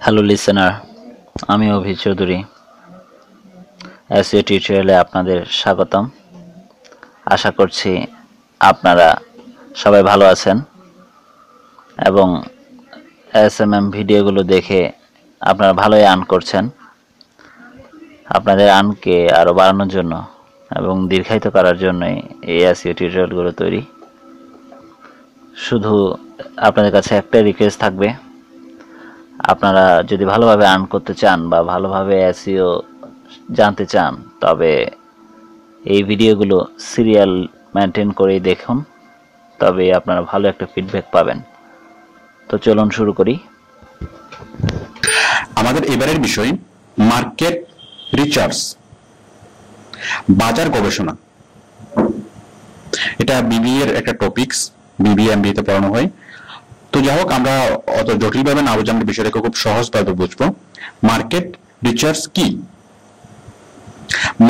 Hello listener, আমি অভি Chowdhury. SEO টিউটোরিয়ালে আপনাদের স্বাগতম। আশা করছি আপনারা সবাই ভালো আছেন এবং এসএমএম ভিডিওগুলো দেখে আপনারা ভালোই আর্ন করছেন। আপনাদের আর্নকে আরও বাড়ানোর জন্য এবং দীর্ঘায়িত করার জন্যই এই এসইও টিউটোরিয়ালগুলো তৈরি। শুধু আপনাদের কাছে একটাই রিকোয়েস্ট থাকবে, আপনারা যদি ভালোভাবে আর্ন করতে চান বা ভালোভাবে এসইও জানতে চান, তবে এই ভিডিওগুলো সিরিয়াল মেনটেন করেই দেখুন, তবে আপনারা ভালো একটা ফিডব্যাক পাবেন। তো চলুন শুরু করি। আমাদের এবারের বিষয় মার্কেট রিসার্চ, বাজার গবেষণা। এটা বিবিএ এর একটা টপিকস, বিবিএ এমবিএ তে পড়ানো হয়। তো যাই হোক, আমরা অত জটিলভাবে না বুঝে আমরা বিষয়টাকে খুব সহজভাবে বুঝবো। মার্কেট রিসার্চ কি?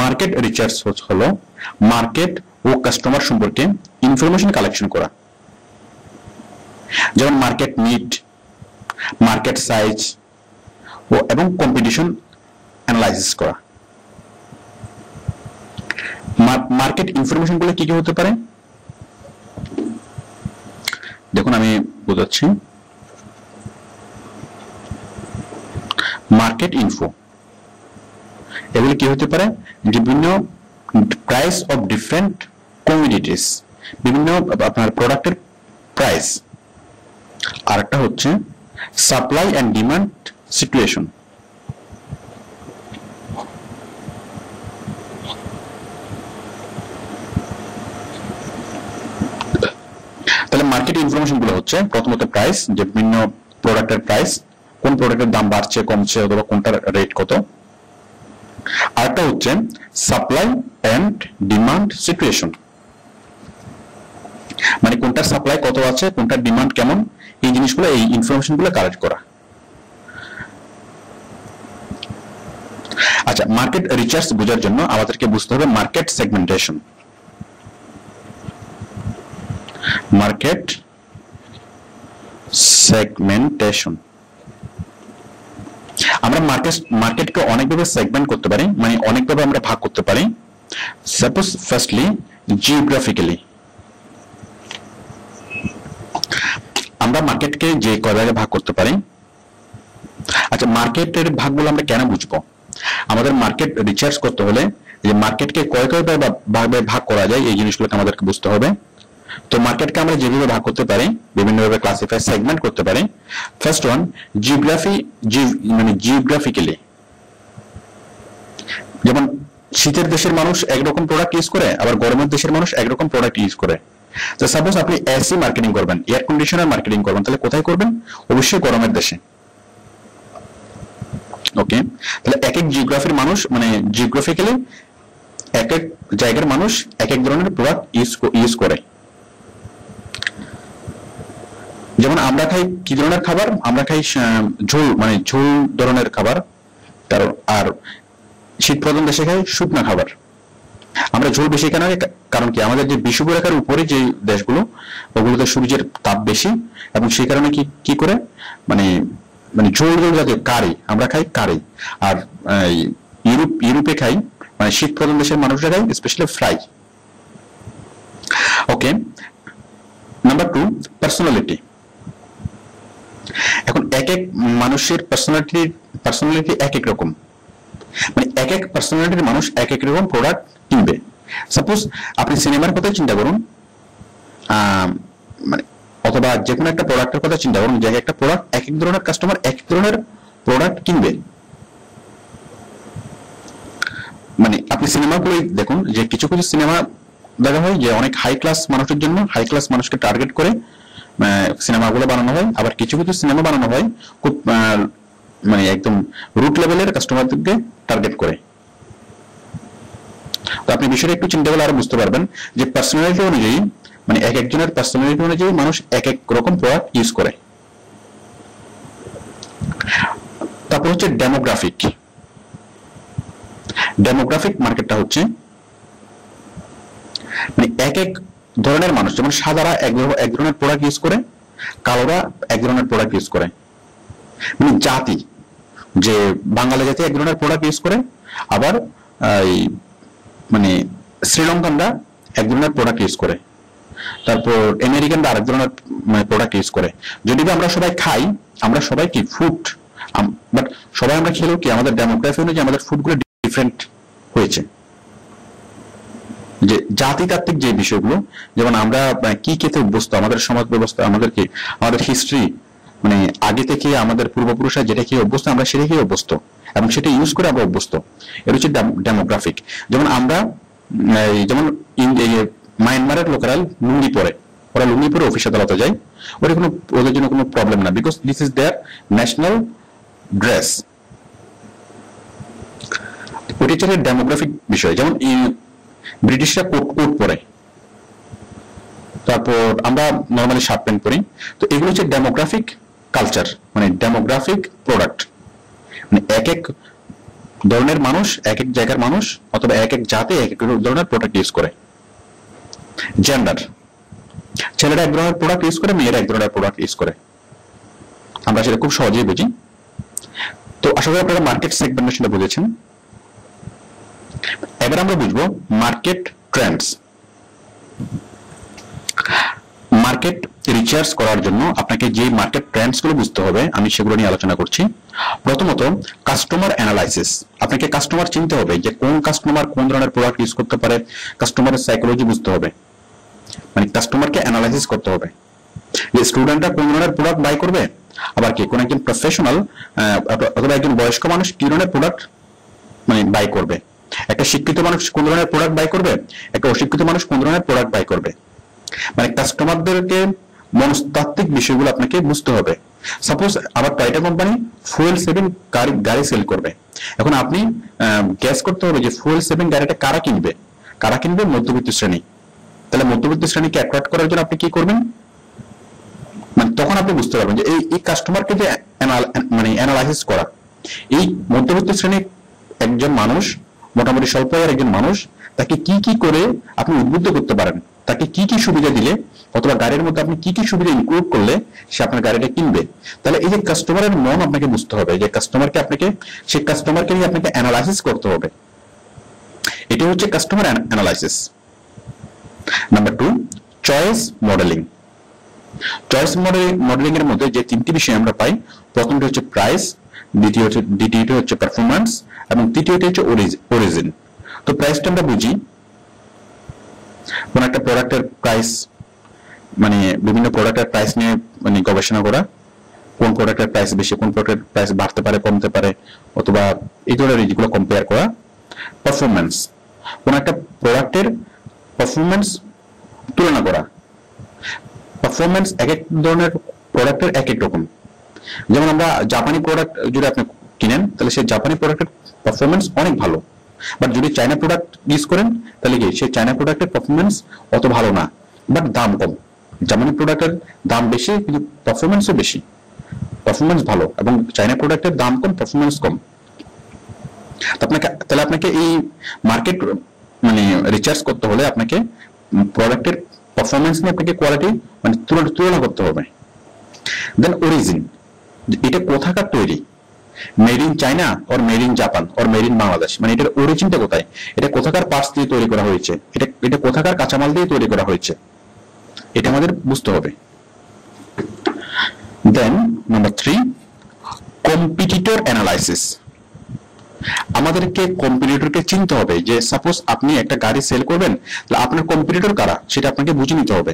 মার্কেট রিসার্চ হলো মার্কেট ও কাস্টমার সম্পর্কে ইনফরমেশন কালেকশন করা, যেমন মার্কেট নিড, মার্কেট সাইজ এবং কম্পিটিশন অ্যানালাইসিস করা। মার্কেট ইনফরমেশন গুলো কি কি হতে পারে দেখুন, আমি বোঝাচ্ছি। মার্কেট ইনফো এগুলো কি হতে পারে? বিভিন্ন প্রাইস অফ ডিফারেন্ট কমোডিটিস, বিভিন্ন আপনার প্রোডাক্টের প্রাইস। আর একটা হচ্ছে সাপ্লাই এন্ড ডিমান্ড সিচুয়েশন। তাহলে মার্কেট ইনফরমেশন গুলো হচ্ছে প্রথমত প্রাইস, যে বিভিন্ন প্রোডাক্টের প্রাইস, কোন প্রোডাক্টের দাম বাড়ছে কমছে অথবা কোনটার রেট কত। আরেকটা হচ্ছে সাপ্লাই এন্ড ডিমান্ড সিচুয়েশন, মানে কোনটার সাপ্লাই কত আছে, কোনটার ডিমান্ড কেমন, এই জিনিসগুলো, এই ইনফরমেশন গুলো কালেক্ট করা। আচ্ছা, মার্কেট রিসার্চ বোঝার জন্য আমাদেরকে বুঝতে হবে মার্কেট সেগমেন্টেশন। মার্কেট সেগমেন্টেশন, আমরা মার্কেটকে অনেকভাবে সেগমেন্ট করতে পারি, মানে অনেকভাবে আমরা ভাগ করতে পারি। সাপোজ ফার্স্টলি জিওগ্রাফিক্যালি, আমরা মার্কেটকে যে কয় ভাগে ভাগ করতে পারি। আচ্ছা, মার্কেটের ভাগগুলো আমরা কেন বুঝবো? আমাদের মার্কেট রিসার্চ করতে হলে যে মার্কেটকে কয় কয় ভাগে ভাগ করা যায়, এই জিনিসগুলোকে আমাদেরকে বুঝতে হবে। তো মার্কেটকে আমরা যেভাবে ভাগ করতে পারি, বিভিন্নভাবে ক্লাসিফাই, সেগমেন্ট করতে পারি। ফার্স্ট ওয়ান, মানে জিওগ্রাফিক্যালি। যেমন শীতের দেশের মানুষ একরকম প্রোডাক্ট ইউজ করে, আবার গরমের দেশের মানুষ একরকম প্রোডাক্ট ইউজ করে। তো সাপোজ আপনি এসি মার্কেটিং করবেন, এয়ার কন্ডিশনার মার্কেটিং করবেন, তাহলে কোথায় করবেন? অবশ্যই গরমের দেশে। ওকে, তাহলে এক এক জিওগ্রাফির মানুষ, মানে জিওগ্রাফিক্যালি এক এক জায়গার মানুষ এক এক ধরনের প্রোডাক্ট ইউজ করে। যেমন আমরা খাই কি ধরনের খাবার? আমরা খাই ঝোল, মানে ঝোল ধরনের খাবার। আর শীত প্রধান দেশে খাই শুকনা খাবার। আমরা ঝোল বেশি কেন? কারণ কি, আমাদের যে বিষুব রেখার উপরে যে দেশগুলো, ওগুলোতে সূর্যের তাপ বেশি, এবং সেই কারণে কি করে, মানে মানে ঝোল জাতীয় কারি আমরা খাই, কারি। আর ইউরোপে খাই, মানে শীত প্রধান দেশের মানুষরা খাই স্পেশালি ফ্রাই। ওকে, নাম্বার 2, পার্সোনালিটি। এখন এক এক মানুষের পার্সোনালিটি এক এক রকম, মানে এক এক পার্সোনালিটির মানুষ এক এক রকম প্রোডাক্ট কিনবে। সাপোজ আপনি সিনেমার কথা চিন্তা করুন, মানে অথবা যে কোনো একটা প্রোডাক্টের কথা চিন্তা করুন, যে একটা প্রোডাক্ট এক এক ধরনের কাস্টমার এক এক ধরনের প্রোডাক্ট কিনবে। মানে আপনি সিনেমাগুলোই দেখুন, যে কিছু কিছু সিনেমা দেখা হয় যে অনেক হাই ক্লাস মানুষের জন্য, হাই ক্লাস মানুষকে টার্গেট করে সিনেমাগুলো বানানো হয়। আবার কিছু কিছু সিনেমা বানানো হয় খুব মানে একদম রুট লেভেলের কাস্টমারদেরকে টার্গেট করে। তো আপনি বিষয়টা একটু চিন্তা করলে আরো বুঝতে পারবেন যে পার্সোনালিটি অনুযায়ী, মানে এক একজনের পার্সোনালিটি অনুযায়ী মানুষ এক এক রকম প্রোডাক্ট ইউজ করে। তারপর হচ্ছে ডেমোগ্রাফিক। ডেমোগ্রাফিক মার্কেটটা হচ্ছে মানে এক এক ধরনের মানুষ, যেমন সাদারা এক ধরনের প্রোডাক্ট ইউজ করে, কালোরা এক ধরনের প্রোডাক্ট ইউজ করে, মানে জাতি। যে বাঙালি জাতি এক ধরনের প্রোডাক্ট ইউজ করে, আবার এই মানে শ্রীলঙ্কানরা এক ধরনের প্রোডাক্ট ইউজ করে, তারপর আমেরিকানরা আরেক ধরনের প্রোডাক্ট ইউজ করে। যদি আমরা সবাই খাই, আমরা সবাই কি ফুড, বাট সবাই আমরা খেলেও কি আমাদের ডেমোগ্রাফি অনুযায়ী আমাদের ফুডগুলো ডিফারেন্ট হয়েছে। যে জাতিতাত্ত্বিক যে বিষয়গুলো, যেমন আমরা কি খেতে অভ্যস্ত, আমাদের সমাজ ব্যবস্থা, আমাদের হিস্ট্রি, মানে আগে থেকে আমাদের পূর্বপুরুষরা যেটা খেয়ে অভ্যস্ত আমরা সেটা খেয়ে অভ্যস্ত এবং সেটা ইউজ করে আমরা অভ্যস্ত। এটা হচ্ছে ডেমোগ্রাফিক। যেমন আমরা যেমন মায়ানমারের লোকেরা লুঙ্গি পরে, ওরা লুঙ্গি পরে অফিস আদালতে যায়, ওদের জন্য কোনো প্রবলেম না, because this is their national dress. ওটা হচ্ছে ডেমোগ্রাফিক বিষয়। যেমন ব্রিটিশরা কোট পরে, তারপর আমরা নর্মালি শার্ট প্যান্ট পরি। তো এগুলো হচ্ছে ডেমোগ্রাফিক কালচার, মানে ডেমোগ্রাফিক প্রোডাক্ট। মানে এক এক ধরনের মানুষ, এক এক জায়গার মানুষ অথবা এক এক জাতি এক এক ধরনের প্রোডাক্ট ইউজ করে। জেন্ডার, ছেলেরা এক ধরনের প্রোডাক্ট ইউজ করে, মেয়েরা এক ধরনের প্রোডাক্ট ইউজ করে, আমরা সেটা খুব সহজেই বুঝি। তো আশা করি আপনারা মার্কেট সেগমেন্টেশনটা বুঝেছেন। এবার আমরা বুঝবো মার্কেট ট্রেন্ডস। মার্কেট রিসার্চ করার জন্য আপনাকে যে মার্কেট ট্রেন্ডস গুলো বুঝতে হবে, আমি সেগুলো নিয়ে আলোচনা করছি। প্রথমত কাস্টমার অ্যানালাইসিস। আপনাকে কাস্টমার চিনতে হবে, যে কোন কাস্টমার কোন ধরনের প্রোডাক্ট ইউজ করতে পারে, কাস্টমারের সাইকোলজি বুঝতে হবে, মানে কাস্টমারকে অ্যানালাইসিস করতে হবে। যে স্টুডেন্টরা কোন ধরনের প্রোডাক্ট বাই করবে, আবার কি কোন একজন প্রফেশনাল অথবা একজন বয়স্ক মানুষ কি ধরনের প্রোডাক্ট মানে বাই করবে, একটা শিক্ষিত মানুষ কোন ধরনের প্রোডাক্ট বাই করবে, একটা অশিক্ষিত মানুষ কোন ধরনের প্রোডাক্ট বাই করবে। মানে কাস্টমারদেরকে মনস্তাত্ত্বিক বিষয়গুলো আপনাকে বুঝতে হবে। সাপোজ আবার টয়োটা কোম্পানি ফুয়েল সেভিং গাড়ি সেল করবে, এখন আপনি গ্যাস করতে হবে যে ফুয়েল সেভিং গাড়িটা কারা কিনবে, মধ্যবিত্ত শ্রেণী। তাহলে মধ্যবিত্ত শ্রেণীকে অ্যাট্রাক্ট করার জন্য আপনি কি করবেন, মানে তখন আপনি বুঝতে পারবেন যে এই কাস্টমারকে যে মানে অ্যানালাইসিস করা, এই মধ্যবিত্ত শ্রেণীর একজন মানুষ, মোটামুটি স্বল্প আয়ের একজন মানুষ, তাকে কি কি করে আপনি উদ্বুদ্ধ করতে পারেন, তাকে কি কি সুবিধা দিলে অথবা গাড়ির মধ্যে আপনি কি কি সুবিধা ইনক্লুড করলে সে আপনার গাড়িটা কিনবে। তাহলে এই যে কাস্টমারের মন আপনাকে বুঝতে হবে, যে সেই কাস্টমারকে নিয়ে আপনাকে অ্যানালাইসিস করতে হবে। এটা হচ্ছে customer analysis. Number 2, choice modelling. Choice modelling এর মধ্যে যে তিনটি বিষয় আমরা পাই, প্রথমটি হচ্ছে প্রাইস, দ্বিতীয়টি হচ্ছে পারফরম্যান্স এবং তৃতীয়টি হচ্ছে অরিজিন। তো প্রাইসটা আমরা বুঝি, কোন একটা প্রোডাক্টের প্রাইস, মানে বিভিন্ন প্রোডাক্টের প্রাইস নিয়ে মানে গবেষণা করা, কোন প্রোডাক্টের প্রাইস বেশি, কোন প্রোডাক্টের প্রাইস বাড়তে পারে কমতে পারে, অথবা এই ধরনের যেগুলো কম্পেয়ার করা। পারফরম্যান্স, কোন একটা প্রোডাক্টের পারফরম্যান্স তুলনা করা। পারফরম্যান্স এক এক ধরনের প্রোডাক্টের এক এক রকম। যেমন আমরা জাপানি প্রোডাক্ট যদি আপনি কিনেন, তাহলে সেই জাপানি প্রোডাক্টের পারফরম্যান্স অনেক ভালো, বাট যদি চায়না প্রোডাক্ট ইউজ করেন তাহলে কি সেই চায়না প্রোডাক্টের পারফরম্যান্স অত ভালো না, বাট দাম কম। জাপানি প্রোডাক্টের দাম বেশি কিন্তু পারফরম্যান্সও বেশি, পারফরম্যান্স ভালো, এবং চায়না প্রোডাক্টের দাম কম, পারফরম্যান্স কম। তাহলে আপনাকে এই মার্কেট মানে রিসার্চ করতে হলে আপনাকে প্রোডাক্টের পারফরম্যান্স নিয়ে আপনাকে কোয়ালিটি মানে তুলনা করতে হবে। দেন অরিজিন, এটা কোথাকার তৈরি, made in China or made in Japan or made in Bangladesh, মানে এটার অরিজিনটা কোথায়, এটা কোথাকার পার্টস দিয়ে তৈরি করা হয়েছে, এটা কোথাকার কাঁচামাল দিয়ে তৈরি করা হয়েছে, এটা আমাদের বুঝতে হবে। দেন নাম্বার 3, কম্পিটিটর অ্যানালাইসিস। আমাদেরকে কম্পিটিটরকে চিনতে হবে, যে সাপোজ আপনি একটা গাড়ি সেল করবেন, তাহলে আপনার কম্পিটিটর কারা সেটা আপনাকে বুঝে নিতে হবে।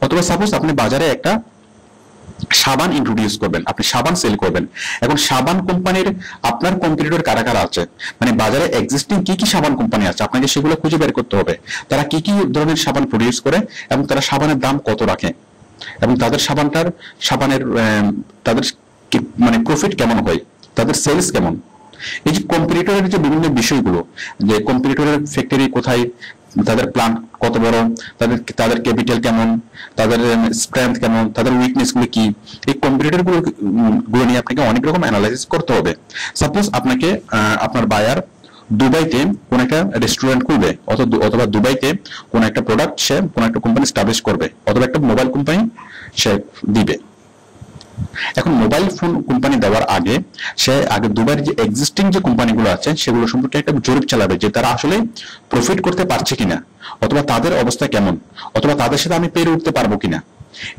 অথবা সাপোজ আপনি বাজারে একটা সাবান ইন্ট্রোডিউস করবেন, আপনি সাবান সেল করবেন, এখন সাবান কোম্পানির আপনার কম্পিটিটর কারা কারা আছে, মানে বাজারে এক্সিস্টিং কি কি সাবান কোম্পানি আছে, আপনাকে সেগুলো খুঁজে বের করতে হবে। তারা কি কি ধরনের সাবান প্রডিউস করে এবং তারা সাবানের দাম কত রাখে, এবং তাদের সাবানের তাদের মানে প্রফিট কেমন হয়, তাদের সেলস কেমন। এই যে কম্পিটিটরের যে বিভিন্ন বিষয়গুলো, যে কম্পিটিটরের ফ্যাক্টরি কোথায়, তাদের প্ল্যান্ট কত বড়, তাদের ক্যাপিটাল কেমন, তাদের স্ট্রেংথ কেমন, তাদের উইকনেস গুলো কি, এই কম্পিটিটর গুলো নিয়ে আপনাকে অনেক রকম অ্যানালাইসিস করতে হবে। সাপোজ আপনাকে আপনার বায়ার দুবাইতে কোন একটা রেস্টুরেন্ট খুলবে, অথবা দুবাইতে কোন একটা প্রোডাক্ট সে কোন একটা কোম্পানি স্টাবলিশ করবে, অথবা একটা মোবাইল কোম্পানি সে দিবে। এখন মোবাইল ফোন কোম্পানি দেওয়ার আগে সে আগে দুবার যে এক্সিস্টিং যে কোম্পানিগুলো আছে সেগুলো সম্পর্কে একটা জরিপ চালাবে যে তারা আসলে প্রফিট করতে পারছে কিনা, অথবা তাদের অবস্থা কেমন, অথবা তাদের সাথে আমি পেরে উঠতে পারবো কিনা।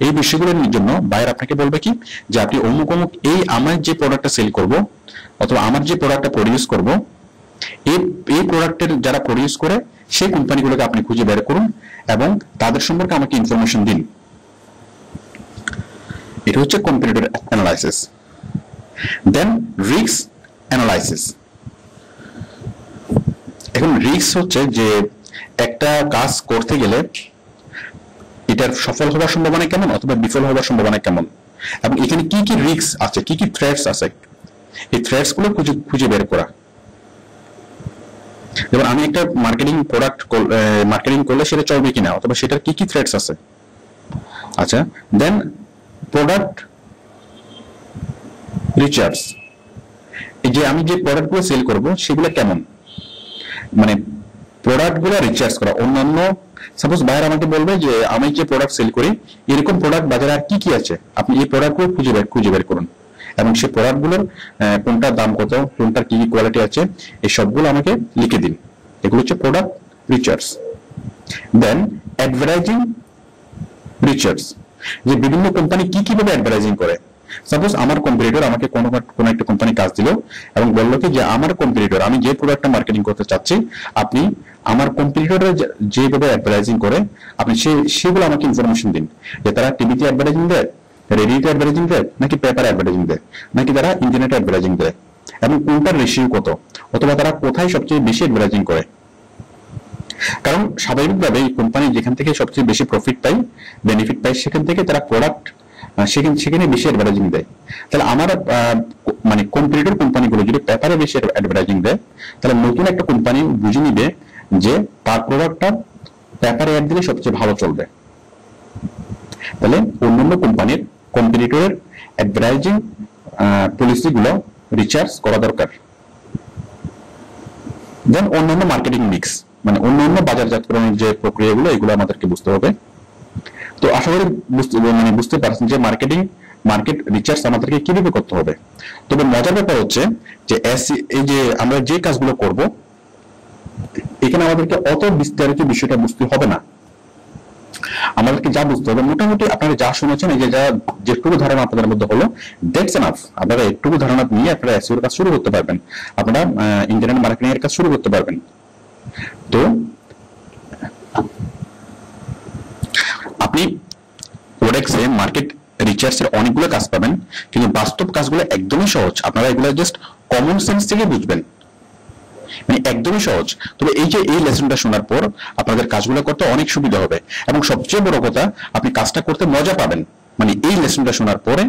এই বিষয়গুলোর জন্য বায়ার আপনাকে বলবে কি যে আপনি অমুক অমুক এই আমার যে প্রোডাক্টটা সেল করব অথবা আমার যে প্রোডাক্টটা প্রডিউস করব, এই প্রোডাক্টের যারা প্রডিউস করে সেই কোম্পানিগুলোকে আপনি খুঁজে বের করুন এবং তাদের সম্পর্কে আমাকে ইনফরমেশন দিন। এটা হচ্ছে কম্পিটিটর অ্যানালাইসিস। দেন রিস্ক অ্যানালাইসিস। এখন রিস্ক হচ্ছে যে একটা কাজ করতে গেলে এটার সফল হওয়ার সম্ভাবনা কেমন অথবা বিফল হওয়ার সম্ভাবনা কেমন, এবং এখানে কি কি রিস্ক আছে, কি কি থ্রেটস আছে, এই থ্রেটস গুলো খুঁজে বের করা। যেমন আমি একটা মার্কেটিং করলে সেটা চলবে কিনা, অথবা সেটার কি কি থ্রেটস আছে। আচ্ছা, দেন প্রোডাক্ট রিচার্জ, এই যে আমি যে প্রোডাক্টগুলো সেল করব সেগুলো কেমন, মানে প্রোডাক্টগুলো রিচার্জ করা। অন্যান্য সাপোজ বায়ার আমাকে বলবে যে আমি যে প্রোডাক্ট সেল করি এরকম প্রোডাক্ট বাজারে আর কি কি আছে, আপনি এই প্রোডাক্টগুলো খুঁজে বের করুন এবং সেই প্রোডাক্টগুলোর কোনটার দাম কত, কোনটার কি কি কোয়ালিটি আছে, এই সবগুলো আমাকে লিখে দিন। এগুলো হচ্ছে প্রোডাক্ট রিচার্জ। দেন অ্যাডভার্টাইজিং রিচার্জ, যে বিভিন্ন কোম্পানি কি কিভাবে অ্যাডভার্টাইজিং করে। সাপোজ আমার কম্পিটিটর আমাকে কোনো একটা কোম্পানি কাজ দিল এবং বললো কি যে আমার কম্পিটিটর, আমি যে প্রোডাক্টটা মার্কেটিং করতে চাচ্ছি, আপনি আমার কম্পিটিটরের যেভাবে অ্যাডভার্টাইজিং করে আপনি সেগুলো আমাকে ইনফরমেশন দিন, যে তারা টিভিতে অ্যাডভার্টাইজিং দেয়, রেডিওতে অ্যাডভার্টাইজিং দেয়, নাকি পেপার অ্যাডভার্টাইজিং দেয়, নাকি তারা ইন্টারনেটে অ্যাডভার্টাইজিং দেয়, এবং কোনটার রেশিও কত, অথবা তারা কোথায় সবচেয়ে বেশি অ্যাডভার্টাইজিং করে। কারণ স্বাভাবিকভাবে এই কোম্পানি যেখান থেকে সবচেয়ে বেশি প্রফিট পায়, বেনিফিট পায়, সেখান থেকে তারা প্রোডাক্ট সেখানে বেশি অ্যাডভার্টাইজিং দেয়। তাহলে আমার মানে কম্পিটিটর কোম্পানিগুলো যদি পেপারে বেশি অ্যাডভার্টাইজিং দেয়, তাহলে নতুন একটা কোম্পানি বুঝে নিবে যে তার প্রোডাক্টটা পেপারে অ্যাড দিলে সবচেয়ে ভালো চলবে। তাহলে অন্যান্য কোম্পানির কম্পিটিটরের অ্যাডভার্টাইজিং পলিসিগুলো রিচার্জ করা দরকার। দেন অন্যান্য মার্কেটিং মিক্স, মানে অন্যান্য বাজারজাতকরণের যে প্রক্রিয়াগুলো, এগুলো আমাদেরকে বুঝতে হবে। তো আশা করি বুঝতে পারছেন যে মার্কেট রিসার্চ আমাদেরকে কিভাবে করতে হবে। তবে মজার ব্যাপার হচ্ছে যে এই যে আমরা যে কাজগুলো করব এখানে আমাদেরকে অত বিস্তারিত বিষয়টা বুঝতে হবে না। আমাদেরকে যা বুঝতে হবে, মোটামুটি আপনারা যা শুনেছেন, এই যে যেটুকু ধারণা আপনাদের মধ্যে হলো, দ্যাটস এনাফ। আপনারা একটুকু ধারণা নিয়ে আপনারা এসইওর কাজ শুরু করতে পারবেন, আপনারা ইন্টারনেট মার্কেটিং এর কাজ শুরু করতে পারবেন। তো আপনি ওডেক্সে মার্কেট রিসার্চের অনেকগুলো কাজ পাবেন, কিন্তু বাস্তব কাজগুলো একদমই সহজ। আপনারা এগুলো জাস্ট কমন সেন্স থেকে বুঝবেন, মানে একদমই সহজ। তবে এই যে এই লেসনটা শোনার পর আপনাদের কাজগুলো করতে অনেক সুবিধা হবে, এবং সবচেয়ে বড় কথা আপনি কাজটা করতে মজা পাবেন। মানে এই লেসনটা শোনার পরে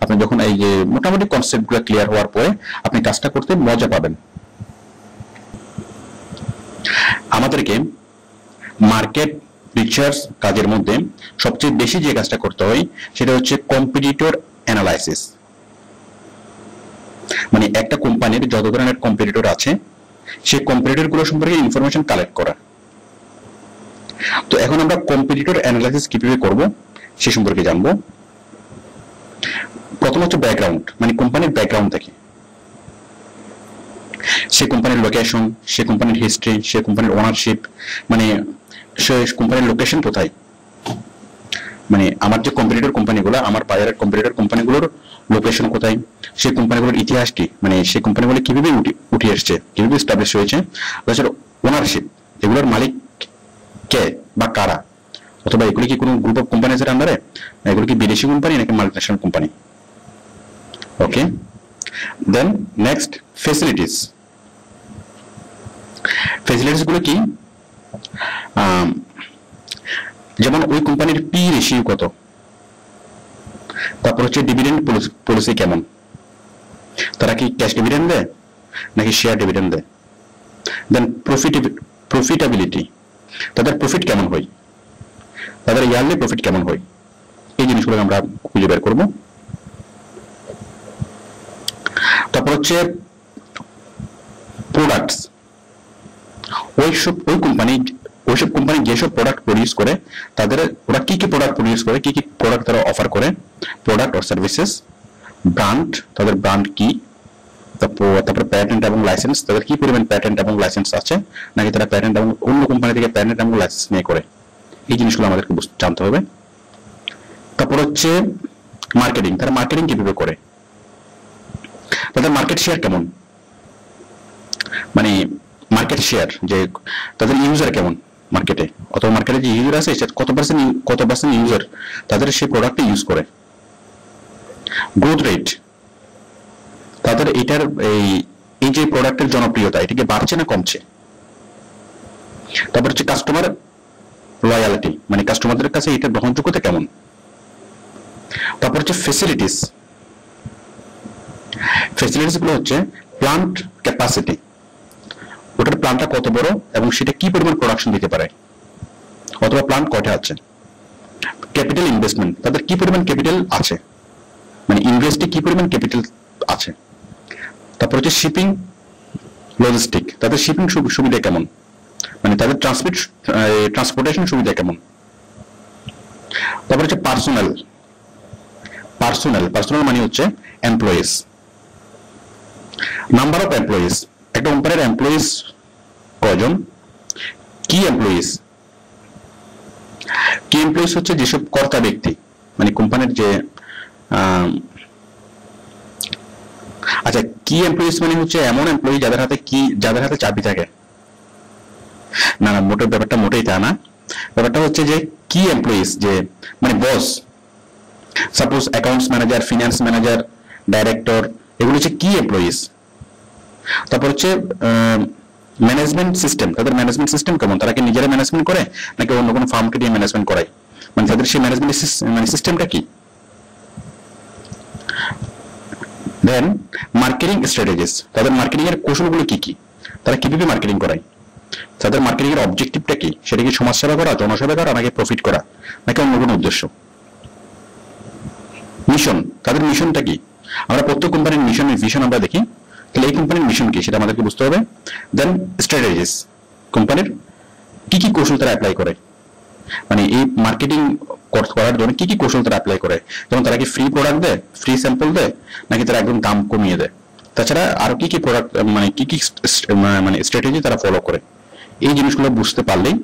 আপনি যখন এই যে মোটামুটি কনসেপ্টগুলো ক্লিয়ার হওয়ার পরে আপনি কাজটা করতে মজা পাবেন। আমাদেরকে মার্কেট রিসার্চ কাজের মধ্যে সবচেয়ে বেশি যে কাজটা করতে হয় সেটা হচ্ছে কম্পিটিটর অ্যানালাইসিস। মানে একটা কোম্পানির যত ধরনের কম্পিটিটর আছে সেই কম্পিটিটর গুলো সম্পর্কে ইনফরমেশন কালেক্ট করা। তো এখন আমরা কম্পিটিটর অ্যানালাইসিস কিভাবে করব সে সম্পর্কে জানবো। প্রথম হচ্ছে ব্যাকগ্রাউন্ড, মানে কোম্পানির ব্যাকগ্রাউন্ড থেকে, সে কোম্পানির লোকেশন, সে কোম্পানির হিস্ট্রি, সে কোম্পানির ওনারশিপ, মানে সে কোম্পানির লোকেশন কোথায়, মানে আমার যে কম্পিটিটর কোম্পানিগুলো, আমার বাজারের কম্পিটিটর কোম্পানিগুলোর লোকেশন কোথায়, সেই কোম্পানিগুলোর ইতিহাস কি, মানে সেই কোম্পানিগুলো কিভাবে উঠে এসছে, কিভাবে এস্টাবলিশ হয়েছে, তাছাড়া ওনারশিপ, এগুলোর মালিক কে বা কারা, অথবা এগুলি কি কোনো গ্রুপ অফ কোম্পানিজের আন্ডারে, এগুলো কি বিদেশি কোম্পানি নাকি মাল্টিন্যাশনাল কোম্পানি। ওকে, দেন নেক্সট ফ্যাসিলিটিস। ফ্যাসিলিটিস গুলো কি, যেমন ওই কোম্পানির পি রেশিও কত, তারপর হচ্ছে ডিভিডেন্ড পলিসি কেমন, তারা কি ক্যাশ ডিভিডেন্ড দেয় নাকি শেয়ার ডিভিডেন্ড দেয়। দেন প্রফিটেবিলিটি, তাদের প্রফিট কেমন হয়, তাদের ইয়ারলি প্রফিট কেমন হয়, এই জিনিসগুলো আমরা খুঁজে বের করব। তারপর হচ্ছে প্রোডাক্টস, ওইসব কোম্পানি যেসব প্রোডাক্ট প্রডিউস করে, ওরা কি কি প্রোডাক্ট প্রডিউস করে, কি কি প্রোডাক্ট তারা অফার করে, প্রোডাক্ট অর সার্ভিসেস। ব্র্যান্ড, তাদের ব্র্যান্ড কি, তারপরে প্যাটেন্ট এবং লাইসেন্স, তাদের কি পরিমাণ প্যাটেন্ট এবং লাইসেন্স আছে, নাকি তারা প্যাটেন্ট এবং অন্য কোম্পানি থেকে প্যাটেন্ট এবং লাইসেন্স নিয়ে করে, এই জিনিসগুলো আমাদেরকে জানতে হবে। তারপর হচ্ছে মার্কেটিং, তারা মার্কেটিং কিভাবে করে, তাদের মার্কেট শেয়ার কেমন, মানে মার্কেট শেয়ার যে তাদের ইউজার কেমন মার্কেটে, অথবা মার্কেটে যে ইউজার আছে কত পার্সেন্ট ইউজার তাদের সেই প্রোডাক্টটা ইউজ করে। গ্রোথ রেট, তাদের এটার এই যে প্রোডাক্টের জনপ্রিয়তা এটা কি বাড়ছে না কমছে। তারপর হচ্ছে কাস্টমার লয়ালিটি, মানে কাস্টমারদের কাছে এটা গ্রহণযোগ্যতা কেমন। তারপর হচ্ছে ফেসিলিটিস গুলো হচ্ছে প্লান্ট ক্যাপাসিটি, ওটার প্লান্টটা কত বড় এবং সেটা কি পরিমাণ প্রোডাকশন দিতে পারে, অথবা প্লান্ট কয়টা আছে। ক্যাপিটাল ইনভেস্টমেন্ট, তাদের কি পরিমাণ ক্যাপিটাল আছে, মানে ইনভেস্টে কি পরিমাণ ক্যাপিটাল আছে। তারপর হচ্ছে শিপিং লজিস্টিক, তাদের শিপিং সুবিধা কেমন, মানে তাদের ট্রান্সপোর্টেশন সুবিধা কেমন। তারপর হচ্ছে পার্সোনাল মানে হচ্ছে এমপ্লয়িজ, নাম্বার অফ এমপ্লয়িজ, একটা কোম্পানির এমপ্লয়িজ কয়জন। কি এমপ্লয়িজ হচ্ছে যেসব কর্তা ব্যক্তি, মানে কোম্পানির যে আচ্ছা কি এমপ্লয়িজ মানে হচ্ছে এমন এমপ্লয়ি যাদের হাতে চাবি থাকে, না মোটের ব্যাপারটা মোটেই তা না। ব্যাপারটা হচ্ছে যে কি এমপ্লয়িজ যে মানে boss, suppose accounts manager, finance manager, director, এগুলো হচ্ছে কি এমপ্লয়িজ। তারপর হচ্ছে ম্যানেজমেন্ট সিস্টেম, তাদের ম্যানেজমেন্ট সিস্টেম কেমন, তারা কি নিজেরা ম্যানেজমেন্ট করে নাকি অন্য কোনো ফার্মকে দিয়ে ম্যানেজমেন্ট করায়, মানে তাদের সেই ম্যানেজমেন্ট মানে সিস্টেমটা কি। দেন মার্কেটিং স্ট্র্যাটেজিস, তাদের মার্কেটিং এর কৌশলগুলো কি কি, তারা কিভাবে মার্কেটিং করায়, তাদের মার্কেটিং এর অবজেক্টিভটা কি, সেটা কি সমাজ সেবা করা, জনসেবা করা, নাকি প্রফিট করা, নাকি অন্য কোনো উদ্দেশ্য। মিশন, তাদের মিশনটা কি, আমরা প্রত্যেক কোম্পানির ভিশন আমরা দেখি, তাহলে এই কোম্পানির মিশন কি সেটা আমাদেরকে বুঝতে হবে। দেন স্ট্র্যাটেজিস, কোম্পানির কি কি কৌশল তারা অ্যাপ্লাই করে, মানে এই মার্কেটিং করার জন্য কি কি কৌশল তারা অ্যাপ্লাই করে, যেমন তারা কি ফ্রি প্রোডাক্ট দেয়, ফ্রি স্যাম্পল দেয়, নাকি তারা একদম দাম কমিয়ে দেয়, তাছাড়া আরো কি কি প্রোডাক্ট মানে কি কি মানে স্ট্র্যাটেজি তারা ফলো করে। এই জিনিসগুলো বুঝতে পারলেই,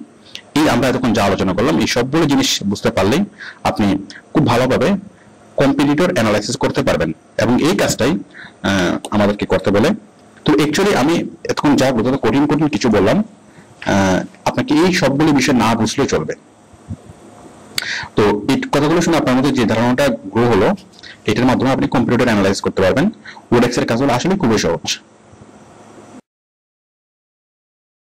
এই আমরা এতক্ষণ যা আলোচনা করলাম এই সবগুলো জিনিস বুঝতে পারলেই আপনি খুব ভালোভাবে কম্পিটিটর অ্যানালাইসিস করতে পারবেন, এবং এই কাজটাই আমাদেরকে করতে বলে। তো অ্যাকচুয়ালি আমি এতক্ষণ যা বলতে কঠিন কিছু বললাম, আপনাকে এই সবগুলো বিষয় না বুঝলে চলবে। তো এই কথাগুলো শুনে আপনার মধ্যে যে ধারণাটা গ্রো হলো, এটার মাধ্যমে আপনি কম্পিউটার অ্যানালাইজ করতে পারবেন। ওডেক্স এর কাজ হলো আসলে খুবই সহজ।